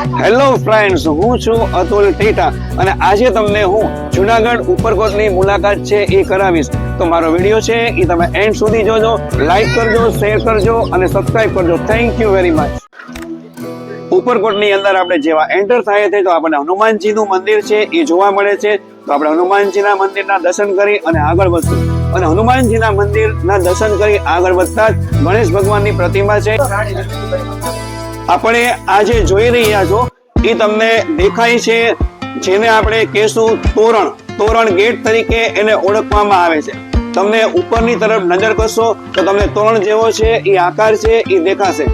Hello friends, હું છું અતુલ ટીટા અને આજે તમને હું જુનાગઢ ઉપરકોટની મુલાકાત છે એ કરાવીશ. તો મારો વિડીયો છે એ તમે એન્ડ સુધી જોજો, લાઈક કરજો, શેર કરજો અને સબસ્ક્રાઇબ કરજો. Thank you very much. ઉપરકોટની અંદર આપણે જેવા એન્ટર થાય છે તો આપણને હનુમાનજીનું મંદિર છે એ જોવા મળે છે. તો આપણે હનુમાનજીના મંદિરના દર્શન કરી અને આગળ વધશું. અને હનુમાનજીના મંદિરના દર્શન કરી આગળ વધતા જ ગણેશ ભગવાનની પ્રતિમા છે. આપણે આજે જોઈ રહ્યા છો એ તમને દેખાય છે, જેને આપણે કહેશું તોરણ ગેટ તરીકે એને ઓળખવામાં આવે છે. તમને ઉપરની તરફ નજર કરશો તો તમને તોરણ જેવો છે એ આકાર છે એ દેખાશે.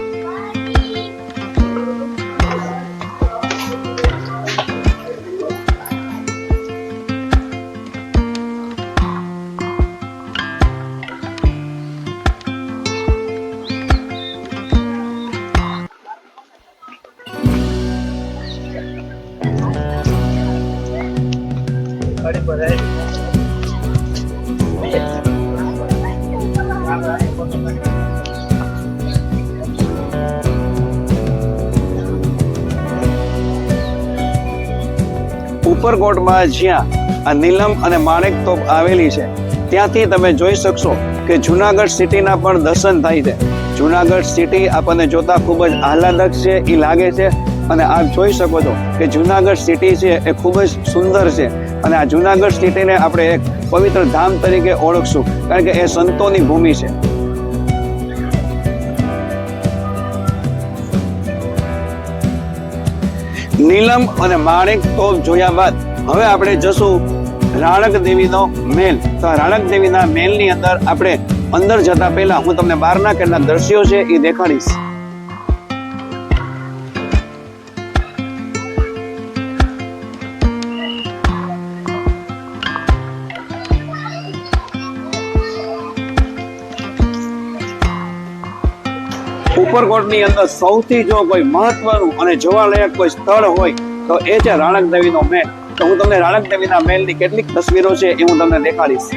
ઉપરકોટમાં જ્યાં આ નીલમ અને માણેક તોપ આવેલી છે ત્યાંથી તમે જોઈ શકશો કે જુનાગઢ સિટીના પણ દર્શન થાય છે. જુનાગઢ સિટી આપણને જોતા ખૂબ જ આહલાદક છે એ લાગે છે અને આપ જોઈ શકો છો કે જુનાગઢ સિટી છે એ ખૂબ જ સુંદર છે અને આ જુનાગઢ સિટીને આપણે એક પવિત્ર ધામ તરીકે ઓળખશું, કારણ કે એ સંતોની ભૂમિ છે. નીલમ અને માણેક તોપ જોયા બાદ હવે આપણે જશું રાણક દેવીનો મહેલ. તો આ રાણક દેવીના મહેલની અંદર આપણે અંદર જતા પહેલા હું તમને બહારના કેટલાક દ્રશ્યો છે એ દેખાડીશ. ઉપરકોટની અંદર સૌથી જો કોઈ મહત્વનું અને જોવાલાયક કોઈ સ્થળ હોય તો એ છે રાણક દેવીનો મહેલ. તો હું તમને રાણક દેવીના મહેલની કેટલીક તસવીરો છે એ હું તમને દેખાડીશ.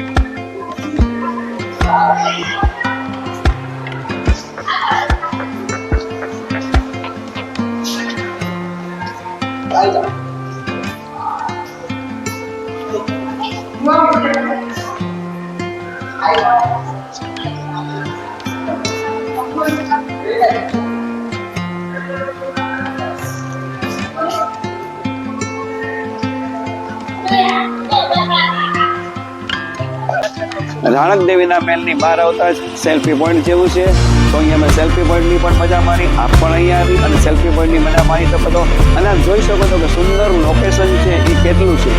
રાણક દેવીના મહેલની બહાર આવતા જ સેલ્ફી પોઈન્ટ જેવું છે, તો અહીંયા મેં સેલ્ફી પોઈન્ટની પણ મજા મારી. આપ પણ અહીંયા આવી અને સેલ્ફી પોઈન્ટની મજા મારી શકો છો અને આપ જોઈ શકો છો કે સુંદર લોકેશન છે એ કેટલું છે.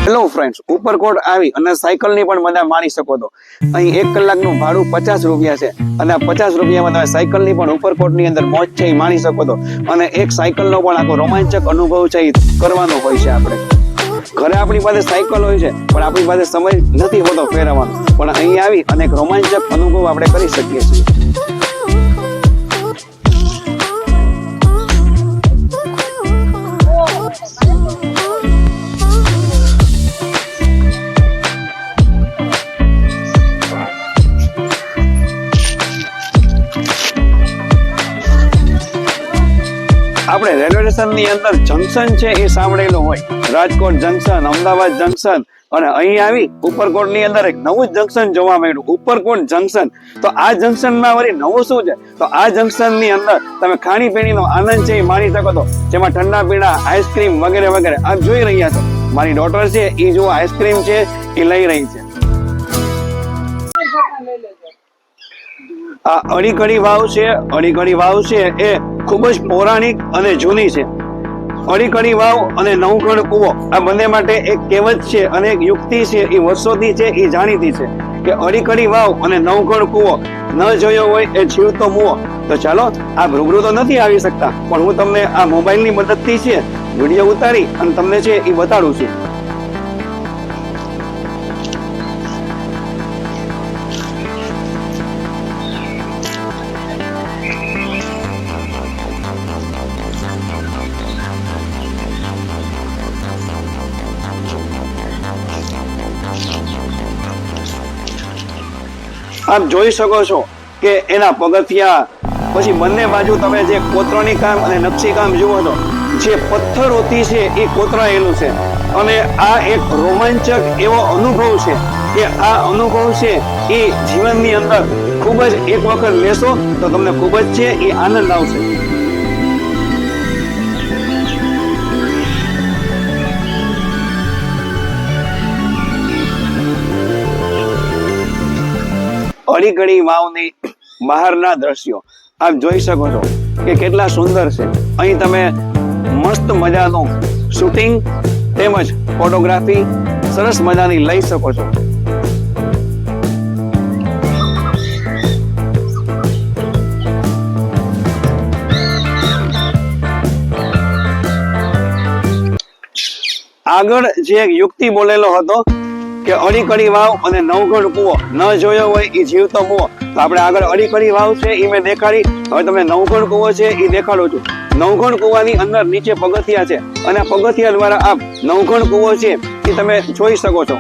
હેલો ફ્રેન્ડ્સ, ઉપરકોટ આવી અને સાયકલની પણ મજા માણી શકો છો. અહીં 1 કલાકનું ભાડું 50 રૂપિયા છે અને આ 50 રૂપિયામાં તમે સાયકલની પણ ઉપરકોટની અંદર મોજ છે એ માણી શકો છો. અને એક સાયકલનો પણ આખો રોમાંચક અનુભવ છે એ કરવાનો હોય છે. આપણે ઘરે આપણી પાસે સાયકલ હોય છે પણ આપણી પાસે સમય નથી હોતો ફેરવવાનો, પણ અહીં આવી અને એક રોમાંચક અનુભવ આપણે કરી શકીએ છીએ. આપણે રેલવે સ્ટેશનની અંદર જંકશન છે એ સાંભળેલું હોય, રાજકોટ જંકશન, અમદાવાદ જંકશન, અને અહીં આવી ઉપરકોટની અંદર એક નવું જંકશન જોવા મળ્યું, ઉપરકોટ જંકશન. તો આ જંકશનમાં વળી નવું શું છે? તો આ જંકશનની અંદર તમે ખાણીપીણીનો આનંદ છે એ માણી શકો છો, જેમાં ઠંડા પીણા, આઈસ્ક્રીમ વગેરે વગેરે આપ જોઈ રહ્યા છો. મારી ડોટર છે એ જો આઈસ્ક્રીમ છે એ લઈ રહી છે. આ અડીકડી વાવ છે. અડીકડી વાવ છે એ ખૂબ જ પૌરાણિક અને જૂની છે. અડીકડી વાવ અને નવઘણ કૂવો આ બંને માટે એક કહેવત છે અને એક યુક્તિ છે એ વર્ષોથી છે એ જાણીતી છે કે અડીકડી વાવ અને નવઘણ કૂવો ન જોયો હોય એ જીવતો મુવો. તો ચાલો, આ રૂબરૂ તો નથી આવી શકતા પણ હું તમને આ મોબાઈલની મદદથી છે વિડીયો ઉતારી અને તમને છે એ બતાડું છું. આપ જોઈ શકો છો કે એના પગથિયા, પછી બંને બાજુ તમે જે કોતરણી કામ અને નકશી કામ જુઓ છો, જે પથ્થરોથી છે એ કોતરાયેલું છે. અને આ એક રોમાંચક એવો અનુભવ છે કે આ અનુભવ છે એ જીવનની અંદર ખૂબ જ એક વખત લેશો તો તમને ખૂબ જ છે એ આનંદ આવશે. અડીકડી વાવની બહારના દ્રશ્યો આપ જોઈ શકો છો કે કેટલા સુંદર છે. અહીં તમે મસ્ત મજાનું શૂટિંગ તેમજ ફોટોગ્રાફી સરસ મજાની લઈ શકો છો. આગળ જે એક યુક્તિ બોલેલો હતો કે અડીકડી વાવ અને નવઘણ કૂવો ન જોયો હોય એ જીવતો કૂવો, તો આપણે આગળ અડીકડી વાવ છે એ મેં દેખાડી. હવે તમને નવઘણ કૂવો છે એ દેખાડું છું. નવઘણ કૂવાની અંદર નીચે પગથિયા છે અને આ પગથિયા દ્વારા આપ નવઘણ કૂવો છે એ તમે જોઈ શકો છો.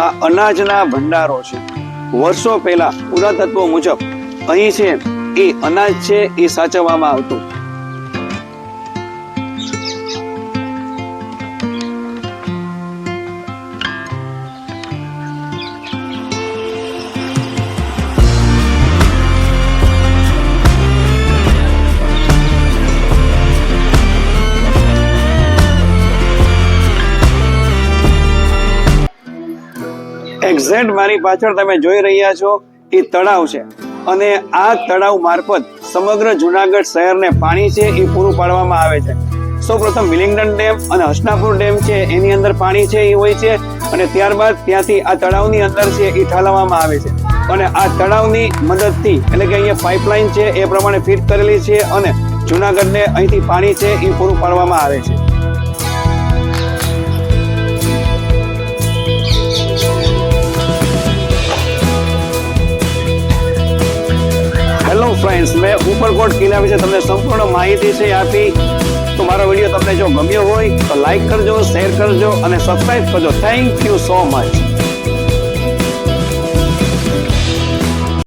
આ અનાજના ભંડારો છે. વર્ષો પહેલા પુરાતત્વ મુજબ અહીં છે એ અનાજ છે એ સાચવવામાં આવતું. એક્ઝેક્ટ મારી પાછળ તમે જોઈ રહ્યા છો એ તળાવ છે અને આ તળાવ મારફત સમગ્ર જુનાગઢ શહેરને પાણી છે એ પૂરું પાડવામાં આવે છે. સૌપ્રથમ વિલિંગડન ડેમ અને હસનાપુર ડેમ છે એની અંદર પાણી છે એ હોય છે અને ત્યારબાદ ત્યાંથી આ તળાવની અંદર છે એ ઠાલવવામાં આવે છે અને આ તળાવની મદદથી એટલે કે અહીંયા પાઇપલાઇન છે એ પ્રમાણે ફિટ કરેલી છે અને જુનાગઢને અહીંથી પાણી છે એ પૂરું પાડવામાં આવે છે. હેલો ફ્રેન્ડ્સ, મેં ઉપરકોટ કિલ્લા વિશે તમને સંપૂર્ણ માહિતી છે આપી. તો મારો વિડીયો તમને જો ગમ્યો હોય તો લાઈક કરજો, શેર કરજો અને સબસ્ક્રાઇબ કરજો. Thank you so much.